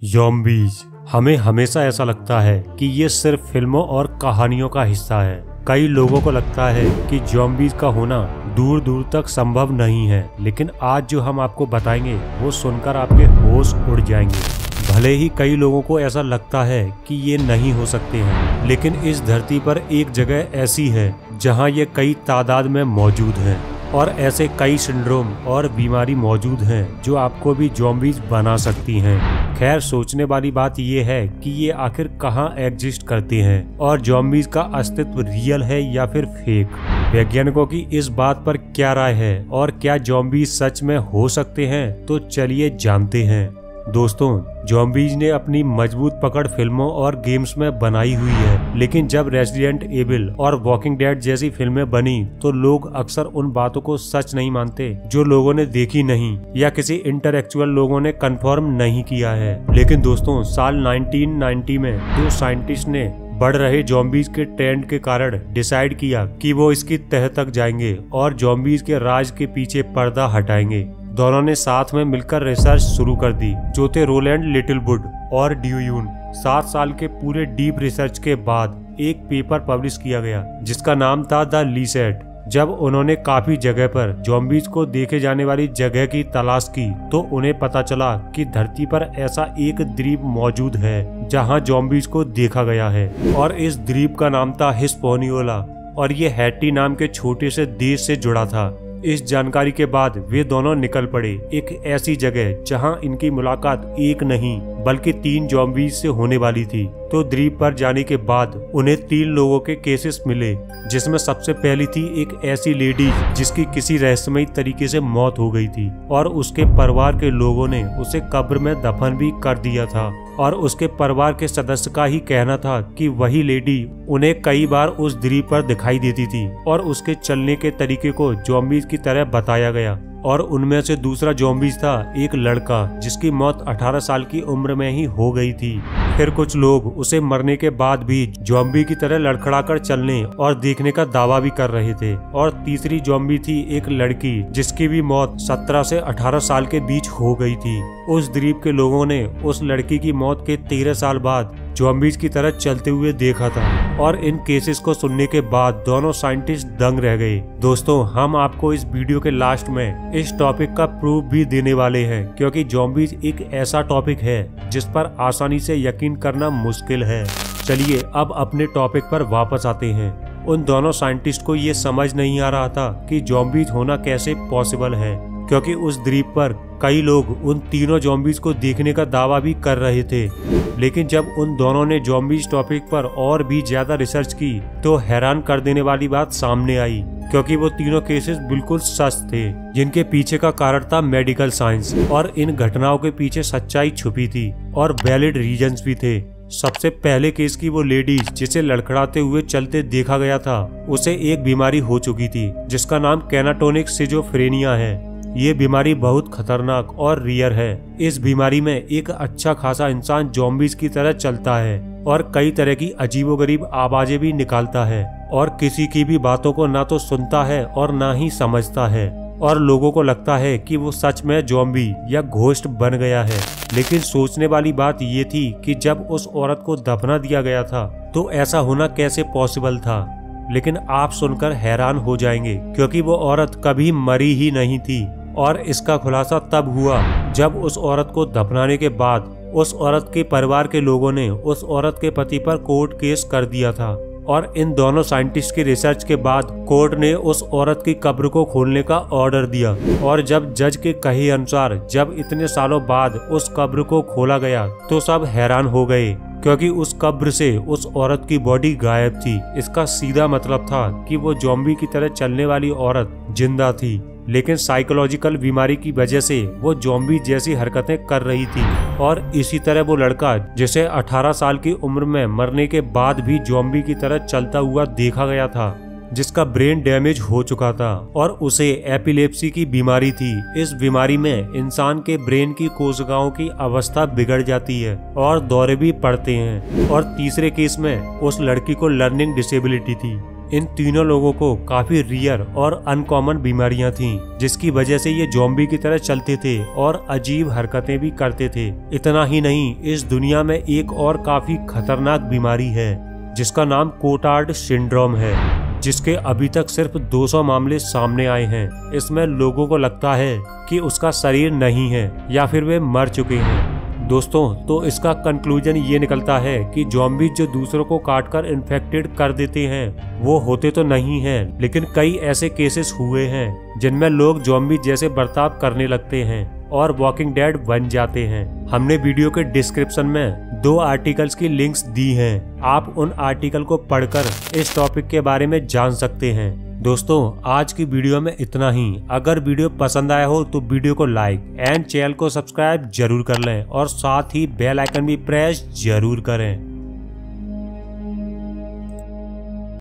Zombies हमें हमेशा ऐसा लगता है कि ये सिर्फ फिल्मों और कहानियों का हिस्सा है। कई लोगों को लगता है कि ज़ॉम्बीज का होना दूर दूर तक संभव नहीं है, लेकिन आज जो हम आपको बताएंगे वो सुनकर आपके होश उड़ जाएंगे। भले ही कई लोगों को ऐसा लगता है कि ये नहीं हो सकते हैं, लेकिन इस धरती पर एक जगह ऐसी है जहां ये कई तादाद में मौजूद हैं और ऐसे कई सिंड्रोम और बीमारी मौजूद हैं जो आपको भी ज़ॉम्बीज बना सकती हैं। खैर, सोचने वाली बात यह है कि ये आखिर कहाँ एग्जिस्ट करते हैं और ज़ॉम्बीज का अस्तित्व रियल है या फिर फेक। वैज्ञानिकों की इस बात पर क्या राय है और क्या ज़ॉम्बीज सच में हो सकते हैं, तो चलिए जानते हैं। दोस्तों, ज़ॉम्बीज ने अपनी मजबूत पकड़ फिल्मों और गेम्स में बनाई हुई है, लेकिन जब रेसिडेंट एविल और वॉकिंग डेड जैसी फिल्में बनी तो लोग अक्सर उन बातों को सच नहीं मानते जो लोगों ने देखी नहीं या किसी इंटेलेक्चुअल लोगों ने कंफर्म नहीं किया है। लेकिन दोस्तों, साल 1990 में दो साइंटिस्ट ने बढ़ रहे ज़ॉम्बीज के ट्रेंड के कारण डिसाइड किया कि वो इसकी तह तक जाएंगे और ज़ॉम्बीज के राज के पीछे पर्दा हटाएंगे। दोनों ने साथ में मिलकर रिसर्च शुरू कर दी, जो थे रोलैंड लिटिलवुड और ड्यूयून। 7 साल के पूरे डीप रिसर्च के बाद एक पेपर पब्लिश किया गया जिसका नाम था द लीसेट। जब उन्होंने काफी जगह पर ज़ॉम्बीज को देखे जाने वाली जगह की तलाश की तो उन्हें पता चला कि धरती पर ऐसा एक द्वीप मौजूद है जहां ज़ॉम्बीज को देखा गया है, और इस द्वीप का नाम था हिस्पैनियोला और ये हैटी नाम के छोटे से देश से जुड़ा था। इस जानकारी के बाद वे दोनों निकल पड़े एक ऐसी जगह जहां इनकी मुलाकात एक नहीं बल्कि 3 ज़ॉम्बीज से होने वाली थी। तो द्वीप पर जाने के बाद उन्हें 3 लोगों के केसेस मिले, जिसमें सबसे पहली थी एक ऐसी लेडी जिसकी किसी रहस्यमयी तरीके से मौत हो गई थी और उसके परिवार के लोगों ने उसे कब्र में दफन भी कर दिया था, और उसके परिवार के सदस्य का ही कहना था कि वही लेडी उन्हें कई बार उस द्वीप पर दिखाई देती थी और उसके चलने के तरीके को ज़ॉम्बीज की तरह बताया गया। और उनमें से दूसरा ज़ॉम्बीज था एक लड़का जिसकी मौत 18 साल की उम्र में ही हो गई थी। फिर कुछ लोग उसे मरने के बाद भी ज़ॉम्बी की तरह लड़खड़ाकर चलने और देखने का दावा भी कर रहे थे। और तीसरी ज़ॉम्बी थी एक लड़की जिसकी भी मौत 17 से 18 साल के बीच हो गई थी। उस द्वीप के लोगों ने उस लड़की की मौत के 13 साल बाद ज़ॉम्बीज की तरह चलते हुए देखा था, और इन केसेस को सुनने के बाद दोनों साइंटिस्ट दंग रह गए। दोस्तों, हम आपको इस वीडियो के लास्ट में इस टॉपिक का प्रूफ भी देने वाले हैं, क्योंकि ज़ॉम्बीज एक ऐसा टॉपिक है जिस पर आसानी से यकीन करना मुश्किल है। चलिए अब अपने टॉपिक पर वापस आते हैं। उन दोनों साइंटिस्ट को ये समझ नहीं आ रहा था कि ज़ॉम्बीज होना कैसे पॉसिबल है, क्योंकि उस द्वीप पर कई लोग उन तीनों ज़ॉम्बीज को देखने का दावा भी कर रहे थे। लेकिन जब उन दोनों ने ज़ॉम्बीज टॉपिक पर और भी ज्यादा रिसर्च की तो हैरान कर देने वाली बात सामने आई, क्योंकि वो तीनों केसेस बिल्कुल सच थे, जिनके पीछे का कारण था मेडिकल साइंस, और इन घटनाओं के पीछे सच्चाई छुपी थी और वैलिड रीजंस भी थे। सबसे पहले केस की वो लेडीज जिसे लड़खड़ाते हुए चलते देखा गया था, उसे एक बीमारी हो चुकी थी जिसका नाम कैनाटोनिक सिजोफ्रेनिया है। ये बीमारी बहुत खतरनाक और रियर है। इस बीमारी में एक अच्छा खासा इंसान ज़ॉम्बीज की तरह चलता है और कई तरह की अजीबोगरीब आवाजें भी निकालता है, और किसी की भी बातों को ना तो सुनता है और ना ही समझता है, और लोगों को लगता है कि वो सच में ज़ॉम्बी या घोस्ट बन गया है। लेकिन सोचने वाली बात ये थी कि जब उस औरत को दफना दिया गया था तो ऐसा होना कैसे पॉसिबल था। लेकिन आप सुनकर हैरान हो जाएंगे, क्योंकि वो औरत कभी मरी ही नहीं थी, और इसका खुलासा तब हुआ जब उस औरत को दफनाने के बाद उस औरत के परिवार के लोगों ने उस औरत के पति पर कोर्ट केस कर दिया था। और इन दोनों साइंटिस्ट की रिसर्च के बाद कोर्ट ने उस औरत की कब्र को खोलने का ऑर्डर दिया, और जब जज के कहे अनुसार जब इतने सालों बाद उस कब्र को खोला गया तो सब हैरान हो गए, क्योंकि उस कब्र से उस औरत की बॉडी गायब थी। इसका सीधा मतलब था कि वो ज़ॉम्बी की तरह चलने वाली औरत जिंदा थी, लेकिन साइकोलॉजिकल बीमारी की वजह से वो ज़ॉम्बी जैसी हरकतें कर रही थी। और इसी तरह वो लड़का जिसे 18 साल की उम्र में मरने के बाद भी ज़ॉम्बी की तरह चलता हुआ देखा गया था, जिसका ब्रेन डैमेज हो चुका था और उसे एपिलेप्सी की बीमारी थी। इस बीमारी में इंसान के ब्रेन की कोशिकाओं की अवस्था बिगड़ जाती है और दौरे भी पड़ते हैं। और तीसरे केस में उस लड़की को लर्निंग डिसेबिलिटी थी। इन तीनों लोगों को काफी रियर और अनकॉमन बीमारियां थीं, जिसकी वजह से ये ज़ॉम्बी की तरह चलते थे और अजीब हरकतें भी करते थे। इतना ही नहीं, इस दुनिया में एक और काफी खतरनाक बीमारी है जिसका नाम कोटार्ड सिंड्रोम है, जिसके अभी तक सिर्फ 200 मामले सामने आए हैं। इसमें लोगों को लगता है कि उसका शरीर नहीं है या फिर वे मर चुके हैं। दोस्तों, तो इसका कंक्लूजन ये निकलता है कि ज़ॉम्बी जो दूसरों को काटकर इन्फेक्टेड कर देते हैं वो होते तो नहीं हैं, लेकिन कई ऐसे केसेस हुए हैं जिनमें लोग ज़ॉम्बी जैसे बर्ताव करने लगते हैं और वॉकिंग डेड बन जाते हैं। हमने वीडियो के डिस्क्रिप्शन में 2 आर्टिकल्स की लिंक्स दी हैं, आप उन आर्टिकल को पढ़कर इस टॉपिक के बारे में जान सकते हैं। दोस्तों, आज की वीडियो में इतना ही। अगर वीडियो पसंद आया हो तो वीडियो को लाइक एंड चैनल को सब्सक्राइब जरूर कर लें और साथ ही बेल आइकन भी प्रेस जरूर करें।